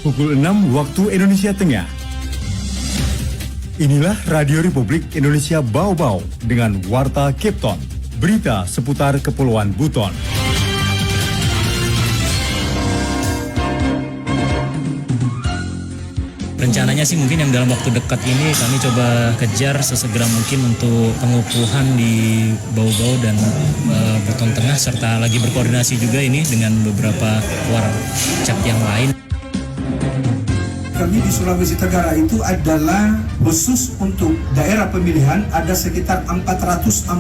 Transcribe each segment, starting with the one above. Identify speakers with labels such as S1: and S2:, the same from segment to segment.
S1: Pukul 6 waktu Indonesia Tengah. Inilah Radio Republik Indonesia Bau-Bau dengan Warta Cape Town. Berita seputar Kepulauan Buton.
S2: Rencananya sih mungkin yang dalam waktu dekat ini kami coba kejar sesegera mungkin untuk pengukuhan di Bau-Bau dan Buton Tengah, serta lagi berkoordinasi juga ini dengan beberapa warcap yang lain.
S3: Kami di Sulawesi Tenggara itu adalah khusus untuk daerah pemilihan, ada sekitar 440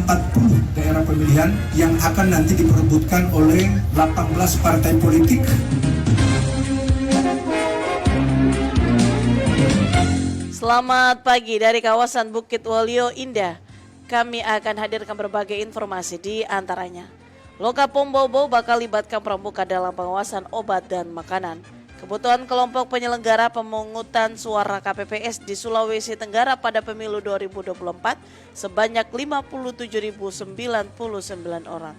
S3: daerah pemilihan yang akan nanti diperebutkan oleh 18 partai politik.
S4: Selamat pagi dari kawasan Bukit Waluyo Indah. Kami akan hadirkan berbagai informasi, di antaranya Lokapom Bau-Bau bakal libatkan pramuka dalam pengawasan obat dan makanan. Kebutuhan kelompok penyelenggara pemungutan suara KPPS di Sulawesi Tenggara pada pemilu 2024 sebanyak 57.099 orang.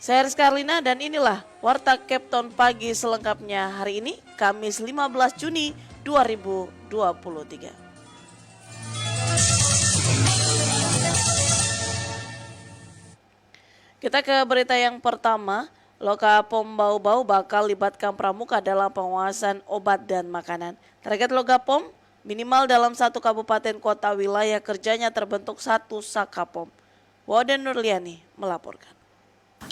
S4: Saya Rizka Arlina dan inilah Warta Cape Town pagi selengkapnya hari ini, Kamis 15 Juni 2023. Kita ke berita yang pertama. Lokapom Bau-Bau bakal libatkan pramuka dalam pengawasan obat dan makanan. Target Lokapom minimal dalam satu kabupaten kota wilayah kerjanya terbentuk satu Sakapom. Waden Nurliani melaporkan.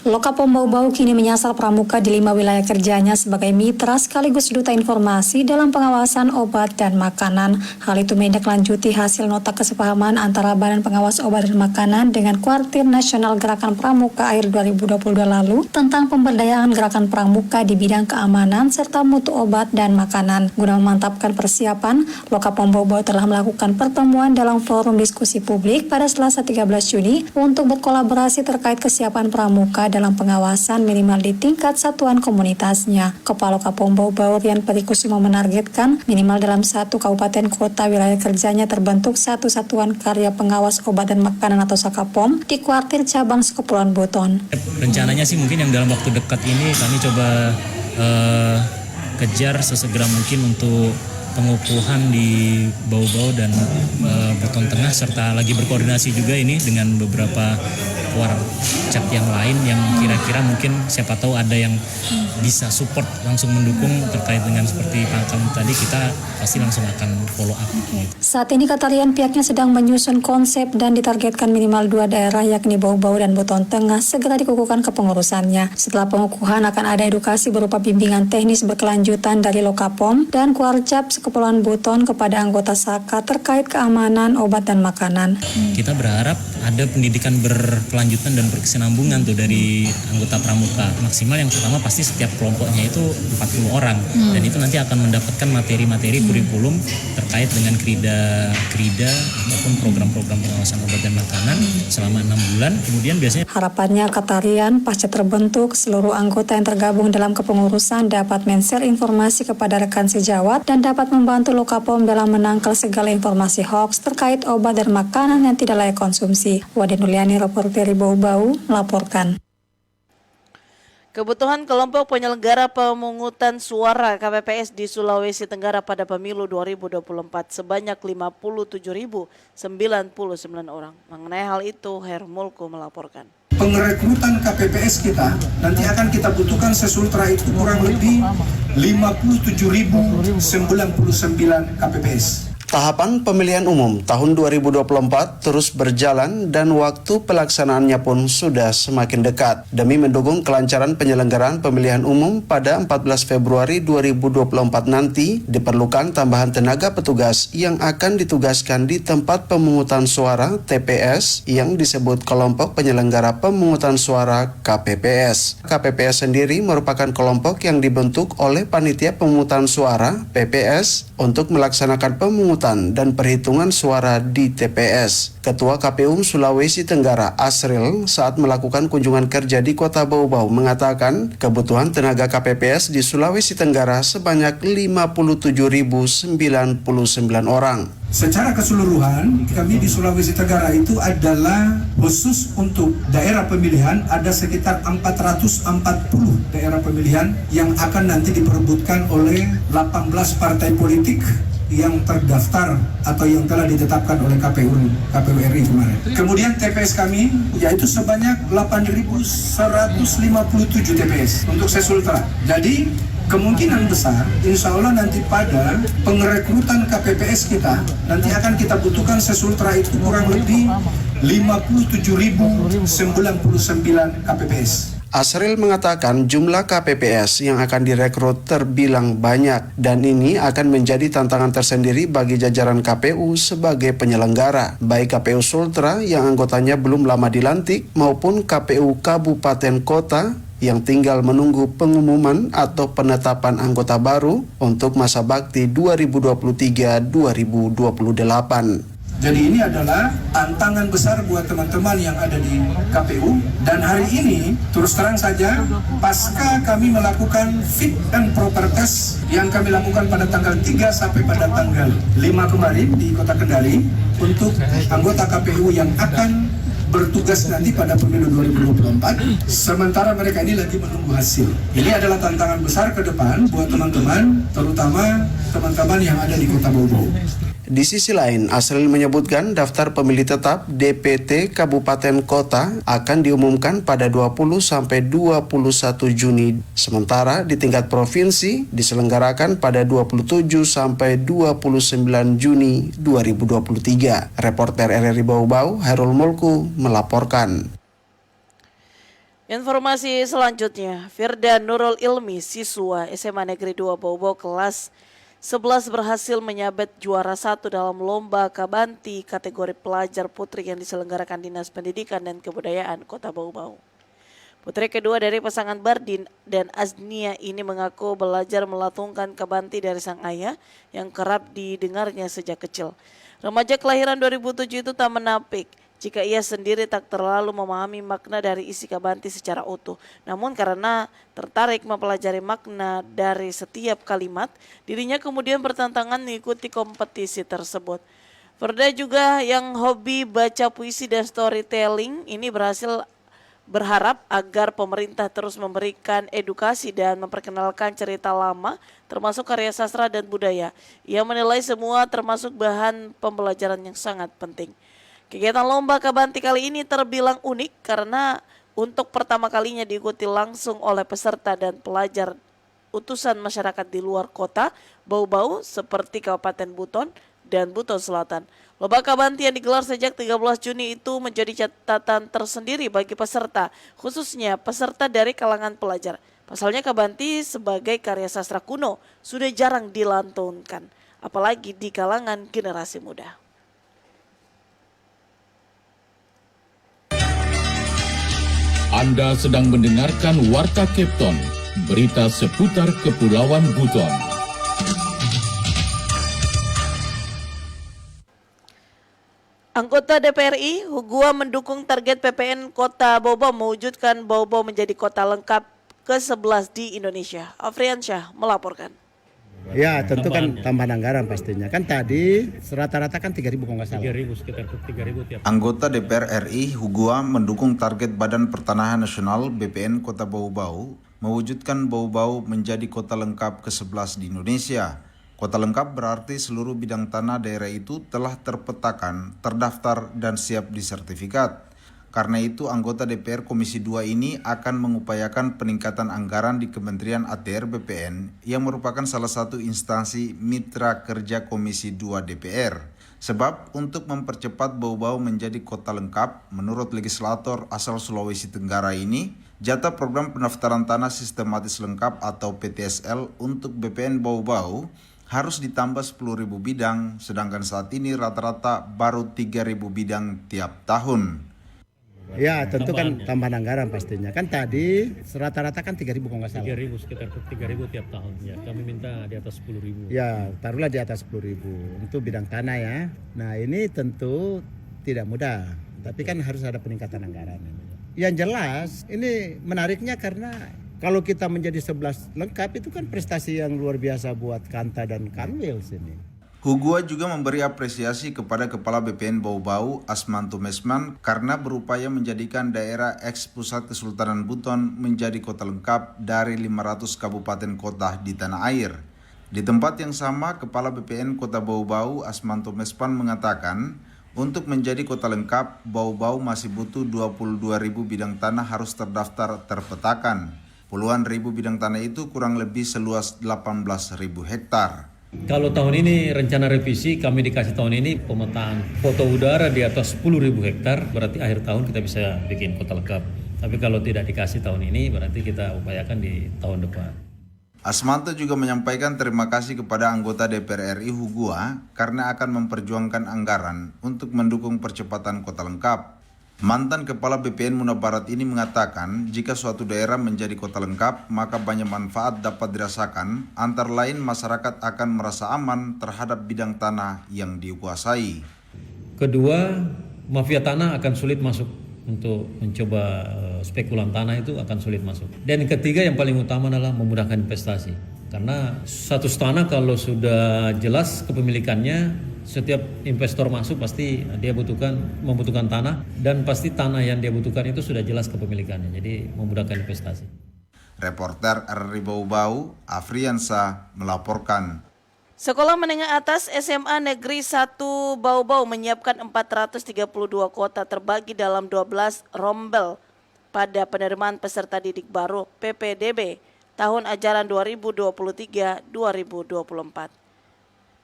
S5: Lokapom Bau-Bau kini menyasar pramuka di 5 wilayah kerjanya sebagai mitra sekaligus duta informasi dalam pengawasan obat dan makanan. Hal itu menindaklanjuti hasil nota kesepahaman antara Badan Pengawas Obat dan Makanan dengan Kuartir Nasional Gerakan Pramuka akhir 2022 lalu tentang pemberdayaan gerakan pramuka di bidang keamanan serta mutu obat dan makanan. Guna memantapkan persiapan, Lokapom Bau-Bau telah melakukan pertemuan dalam forum diskusi publik pada Selasa 13 Juni untuk berkolaborasi terkait kesiapan pramuka dalam pengawasan minimal di tingkat satuan komunitasnya. Kepala Lokapom Bau-Bau Rian Perikusumo menargetkan minimal dalam satu kabupaten kota wilayah kerjanya terbentuk satu satuan karya pengawas obat dan makanan atau Sakapom di kuartir cabang Kepulauan Buton.
S2: Rencananya sih mungkin yang dalam waktu dekat ini kami coba kejar sesegera mungkin untuk pengukuhan di Bau-Bau dan Buton Tengah, serta lagi berkoordinasi juga ini dengan beberapa warcap yang lain yang kira-kira mungkin siapa tahu ada yang bisa support langsung mendukung terkait dengan seperti pangkal tadi, kita pasti langsung akan follow up.
S5: Saat ini kata Rian pihaknya sedang menyusun konsep dan ditargetkan minimal 2 daerah yakni Bau-Bau dan Buton Tengah segera dikukuhkan kepengurusannya. Setelah pengukuhan akan ada edukasi berupa bimbingan teknis berkelanjutan dari Lokapom dan Kuarcap Kepulauan Buton kepada anggota Saka terkait keamanan obat dan makanan.
S2: Kita berharap ada pendidikan berkelanjutan dan berkesinambungan tuh dari anggota pramuka. Maksimal yang pertama pasti setiap kelompoknya itu 40 orang dan itu nanti akan mendapatkan materi-materi kurikulum terkait dengan krida ataupun program-program pengawasan obat dan makanan selama 6 bulan. Kemudian biasanya
S5: harapannya kata Rian, pasca terbentuk seluruh anggota yang tergabung dalam kepengurusan dapat men-share informasi kepada rekan sejawat dan dapat membantu Lokapom dalam menangkal segala informasi hoaks terkait obat dan makanan yang tidak layak konsumsi. Waden Nurliani, reporter Bau-Bau, melaporkan.
S4: Kebutuhan kelompok penyelenggara pemungutan suara KPPS di Sulawesi Tenggara pada pemilu 2024 sebanyak 57.099 orang. Mengenai hal itu, Hermulko melaporkan.
S3: Pengrekrutan KPPS kita nanti akan kita butuhkan sesultra itu kurang lebih 57.099 KPPS.
S6: Tahapan pemilihan umum tahun 2024 terus berjalan dan waktu pelaksanaannya pun sudah semakin dekat. Demi mendukung kelancaran penyelenggaraan pemilihan umum pada 14 Februari 2024 nanti, diperlukan tambahan tenaga petugas yang akan ditugaskan di tempat pemungutan suara TPS yang disebut kelompok penyelenggara pemungutan suara KPPS. KPPS sendiri merupakan kelompok yang dibentuk oleh Panitia Pemungutan Suara PPS untuk melaksanakan pemungutan dan perhitungan suara di TPS. Ketua KPU Sulawesi Tenggara Asril saat melakukan kunjungan kerja di Kota Bau-Bau mengatakan kebutuhan tenaga KPPS di Sulawesi Tenggara sebanyak 57.099 orang.
S3: Secara keseluruhan, kami di Sulawesi Tenggara itu adalah khusus untuk daerah pemilihan ada sekitar 440 daerah pemilihan yang akan nanti diperebutkan oleh 18 partai politik yang terdaftar atau yang telah ditetapkan oleh KPU RI kemarin. Kemudian TPS kami yaitu sebanyak 8.157 TPS untuk Sesultra. Jadi kemungkinan besar insya Allah nanti pada pengerekrutan KPPS kita nanti akan kita butuhkan Sesultra itu kurang lebih 57.099 KPPS.
S6: Asril mengatakan jumlah KPPS yang akan direkrut terbilang banyak dan ini akan menjadi tantangan tersendiri bagi jajaran KPU sebagai penyelenggara, baik KPU Sultra yang anggotanya belum lama dilantik maupun KPU Kabupaten Kota yang tinggal menunggu pengumuman atau penetapan anggota baru untuk masa bakti 2023-2028.
S3: Jadi ini adalah tantangan besar buat teman-teman yang ada di KPU. Dan hari ini, terus terang saja, pasca kami melakukan fit and proper test yang kami lakukan pada tanggal 3 sampai pada tanggal 5 kemarin di Kota Kendari untuk anggota KPU yang akan bertugas nanti pada pemilu 2024, sementara mereka ini lagi menunggu hasil. Ini adalah tantangan besar ke depan buat teman-teman, terutama teman-teman yang ada di Kota Bau-Bau.
S6: Di sisi lain, Asril menyebutkan daftar pemilih tetap DPT Kabupaten Kota akan diumumkan pada 20 sampai 21 Juni. Sementara di tingkat provinsi diselenggarakan pada 27 sampai 29 Juni 2023. Reporter RRI Bau-Bau, Hairul Mulku melaporkan.
S4: Informasi selanjutnya, Firda Nurul Ilmi, siswa SMA Negeri 2 Bau-Bau kelas 11 berhasil menyabet juara 1 dalam lomba Kabanti kategori pelajar putri yang diselenggarakan Dinas Pendidikan dan Kebudayaan Kota Bau-Bau. Putri kedua dari pasangan Bardin dan Aznia ini mengaku belajar melatungkan Kabanti dari sang ayah yang kerap didengarnya sejak kecil. Remaja kelahiran 2007 itu tak menampik jika ia sendiri tak terlalu memahami makna dari isi Kabanti secara utuh. Namun karena tertarik mempelajari makna dari setiap kalimat, dirinya kemudian bertantangan mengikuti kompetisi tersebut. Firda juga yang hobi baca puisi dan storytelling ini berharap agar pemerintah terus memberikan edukasi dan memperkenalkan cerita lama termasuk karya sastra dan budaya. Ia menilai semua termasuk bahan pembelajaran yang sangat penting. Kegiatan lomba Kabanti kali ini terbilang unik karena untuk pertama kalinya diikuti langsung oleh peserta dan pelajar utusan masyarakat di luar kota Bau-Bau seperti Kabupaten Buton dan Buton Selatan. Lomba Kabanti yang digelar sejak 13 Juni itu menjadi catatan tersendiri bagi peserta, khususnya peserta dari kalangan pelajar. Pasalnya Kabanti sebagai karya sastra kuno sudah jarang dilantunkan, apalagi di kalangan generasi muda.
S7: Anda sedang mendengarkan Warta Kepton, berita seputar Kepulauan Buton.
S4: Anggota DPR RI, Hugua mendukung target PPN Kota Bau-Bau mewujudkan Bau-Bau menjadi kota lengkap ke-11 di Indonesia. Afriansyah melaporkan.
S8: Ya tentu kan tambahan anggaran pastinya. Kan tadi rata-rata kan 3.000 kalau nggak salah.
S9: 3.000 sekitar 3.000 tiap.
S10: Anggota DPR RI Hugua mendukung target Badan Pertanahan Nasional BPN Kota Bau-Bau mewujudkan Bau-Bau menjadi kota lengkap ke-11 di Indonesia. Kota lengkap berarti seluruh bidang tanah daerah itu telah terpetakan, terdaftar dan siap disertifikat. Karena itu anggota DPR Komisi 2 ini akan mengupayakan peningkatan anggaran di Kementerian ATR BPN yang merupakan salah satu instansi mitra kerja Komisi 2 DPR. Sebab untuk mempercepat Bau-Bau menjadi kota lengkap, menurut legislator asal Sulawesi Tenggara ini, jatah program pendaftaran tanah sistematis lengkap atau PTSL untuk BPN Bau-Bau harus ditambah 10.000 bidang, sedangkan saat ini rata-rata baru 3.000 bidang tiap tahun.
S8: Ya tentu kan tambahan anggaran pastinya. Kan tadi rata-rata kan 3.000 kalau nggak salah.
S9: 3.000 sekitar 3.000 tiap tahun. Ya, kami minta di atas 10.000.
S8: Ya taruhlah di atas 10.000 untuk bidang tanah ya. Nah ini tentu tidak mudah, tapi kan harus ada peningkatan anggaran. Yang jelas ini menariknya karena kalau kita menjadi 11 lengkap itu kan prestasi yang luar biasa buat Kanta dan Kanwil sini.
S10: Hugua juga memberi apresiasi kepada Kepala BPN Bau-Bau Asmanto Mesman karena berupaya menjadikan daerah eks pusat Kesultanan Buton menjadi kota lengkap dari 500 kabupaten kota di tanah air. Di tempat yang sama, Kepala BPN Kota Bau-Bau Asmanto Mesman mengatakan untuk menjadi kota lengkap, Bau-Bau masih butuh 22.000 bidang tanah harus terdaftar terpetakan. Puluhan ribu bidang tanah itu kurang lebih seluas 18.000 hektar.
S9: Kalau tahun ini rencana revisi kami dikasih tahun ini pemetaan foto udara di atas 10.000 hektar, berarti akhir tahun kita bisa bikin kota lengkap. Tapi kalau tidak dikasih tahun ini berarti kita upayakan di tahun depan.
S10: Asmanto juga menyampaikan terima kasih kepada anggota DPR RI Hugua karena akan memperjuangkan anggaran untuk mendukung percepatan kota lengkap. Mantan Kepala BPN Muna Barat ini mengatakan jika suatu daerah menjadi kota lengkap maka banyak manfaat dapat dirasakan, antara lain masyarakat akan merasa aman terhadap bidang tanah yang dikuasai.
S9: Kedua, mafia tanah akan sulit masuk untuk mencoba spekulan tanah itu akan sulit masuk. Dan ketiga yang paling utama adalah memudahkan investasi. Karena satu tanah kalau sudah jelas kepemilikannya, setiap investor masuk pasti dia membutuhkan tanah dan pasti tanah yang dia butuhkan itu sudah jelas kepemilikannya. Jadi memudahkan investasi.
S10: Reporter RRI Bau-Bau, Afriansa melaporkan.
S4: Sekolah Menengah Atas SMA Negeri 1 Bau-Bau menyiapkan 432 kuota terbagi dalam 12 rombel pada penerimaan peserta didik baru PPDB tahun ajaran 2023-2024.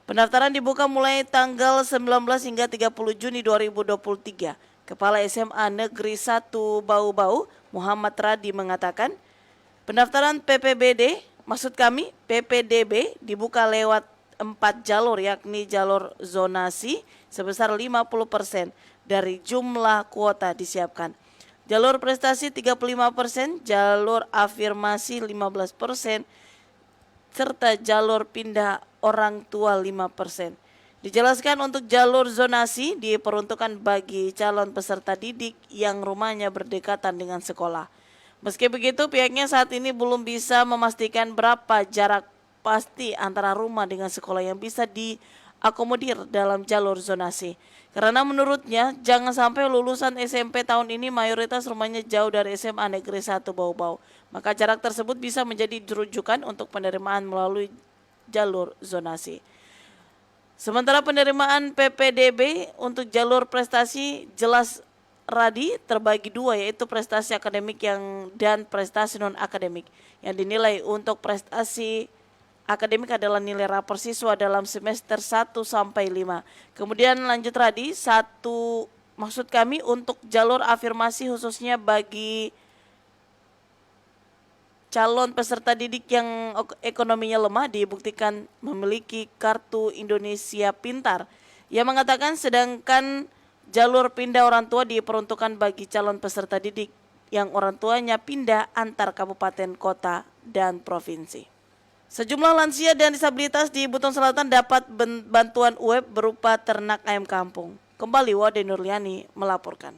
S4: Pendaftaran dibuka mulai tanggal 19 hingga 30 Juni 2023. Kepala SMA Negeri 1 Bau-Bau, Muhammad Radi mengatakan, pendaftaran PPDB dibuka lewat 4 jalur, yakni jalur zonasi sebesar 50% dari jumlah kuota disiapkan. Jalur prestasi 35%, jalur afirmasi 15%, serta jalur pindah orang tua 5%. Dijelaskan untuk jalur zonasi diperuntukkan bagi calon peserta didik yang rumahnya berdekatan dengan sekolah. Meski begitu, pihaknya saat ini belum bisa memastikan berapa jarak pasti antara rumah dengan sekolah yang bisa diakomodir dalam jalur zonasi. Karena menurutnya, jangan sampai lulusan SMP tahun ini mayoritas rumahnya jauh dari SMA Negeri 1 Bau-Bau. Maka jarak tersebut bisa menjadi rujukan untuk penerimaan melalui jalur zonasi. Sementara penerimaan PPDB untuk jalur prestasi jelas Radi terbagi dua, yaitu prestasi akademik dan prestasi non-akademik. Yang dinilai untuk prestasi akademik adalah nilai rapor siswa dalam semester 1 sampai 5. Kemudian lanjut Radi, maksud kami untuk jalur afirmasi khususnya bagi calon peserta didik yang ekonominya lemah dibuktikan memiliki kartu Indonesia Pintar. Ia mengatakan sedangkan jalur pindah orang tua diperuntukkan bagi calon peserta didik yang orang tuanya pindah antar kabupaten, kota, dan provinsi. Sejumlah lansia dan disabilitas di Buton Selatan dapat bantuan UEP berupa ternak ayam kampung. Kembali Wade Nurliani melaporkan.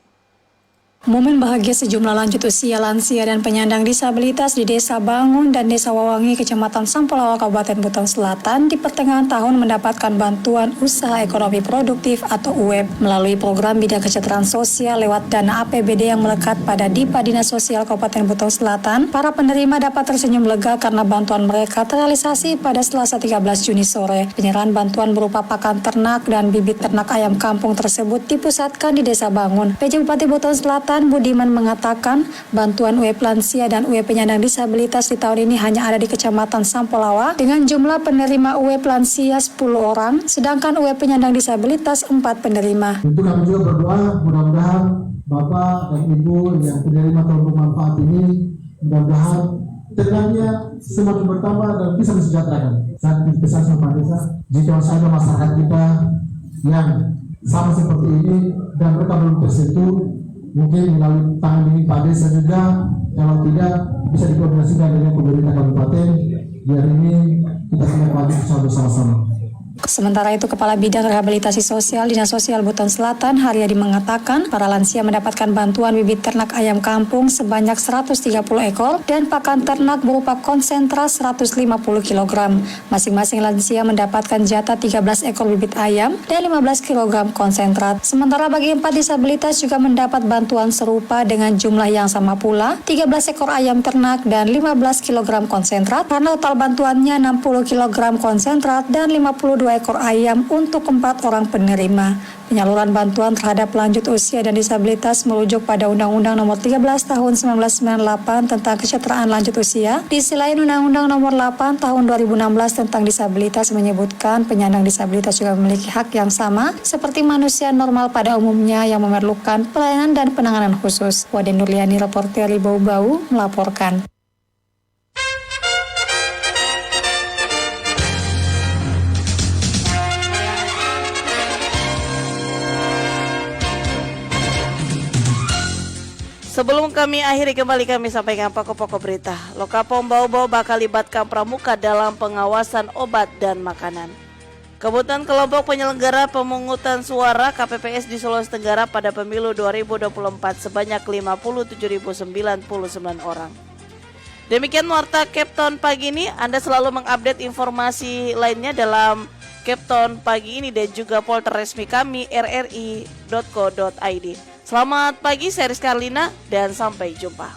S5: Momen bahagia sejumlah lanjut usia lansia dan penyandang disabilitas di Desa Bangun dan Desa Wawangi, Kecamatan Sampolawa, Kabupaten Buton Selatan di pertengahan tahun mendapatkan bantuan usaha ekonomi produktif atau UEP melalui program bidang kesejahteraan sosial lewat dana APBD yang melekat pada Dipa Dinas Sosial Kabupaten Buton Selatan. Para penerima dapat tersenyum lega karena bantuan mereka terrealisasi pada Selasa 13 Juni sore. Penyerahan bantuan berupa pakan ternak dan bibit ternak ayam kampung tersebut dipusatkan di Desa Bangun. PJ Bupati Buton Selatan Budiman mengatakan bantuan UEP lansia dan UEP penyandang disabilitas di tahun ini hanya ada di Kecamatan Sampolawa dengan jumlah penerima UEP lansia 10 orang, sedangkan UEP penyandang disabilitas 4 penerima.
S11: Tentu kami juga berdoa mudah-mudahan Bapak dan Ibu yang penerima atau bermanfaat ini mudah-mudahan tenaganya semakin bertambah dan bisa mensejahterakan. Saat pesan sama desa, jika ada masyarakat kita yang sama seperti ini dan mereka belum tersentuh, mungkin melalui tangan dingin Pak Desa juga, kalau tidak bisa dikoordinasikan dengan pemerintah kabupaten, biar ini kita semua wajib bersama-sama.
S5: Sementara itu, Kepala Bidang Rehabilitasi Sosial Dinas Sosial Buton Selatan, Haryadi, mengatakan para lansia mendapatkan bantuan bibit ternak ayam kampung sebanyak 130 ekor dan pakan ternak berupa konsentrat 150 kg. Masing-masing lansia mendapatkan jatah 13 ekor bibit ayam dan 15 kg konsentrat. Sementara bagi 4 disabilitas juga mendapat bantuan serupa dengan jumlah yang sama pula, 13 ekor ayam ternak dan 15 kg konsentrat, karena total bantuannya 60 kg konsentrat dan 52 ekor ayam untuk 4 orang penerima. Penyaluran bantuan terhadap lanjut usia dan disabilitas merujuk pada Undang-Undang Nomor 13 Tahun 1998 tentang Kesejahteraan Lanjut Usia. Di sisi lain, Undang-Undang Nomor 8 Tahun 2016 tentang disabilitas menyebutkan penyandang disabilitas juga memiliki hak yang sama seperti manusia normal pada umumnya yang memerlukan pelayanan dan penanganan khusus. Wade Nurliani, reporter di Bau-Bau, melaporkan.
S4: Sebelum kami akhiri, kembali kami sampaikan pokok-pokok berita. Lokapom Bau-Bau bakal libatkan pramuka dalam pengawasan obat dan makanan. Kebutuhan kelompok penyelenggara pemungutan suara KPPS di Sulawesi Tenggara pada pemilu 2024 sebanyak 57.099 orang. Demikian Warta Kepton pagi ini. Anda selalu mengupdate informasi lainnya dalam Kepton pagi ini dan juga polter resmi kami rri.co.id. Selamat pagi, saya Rizka Arlina dan sampai jumpa.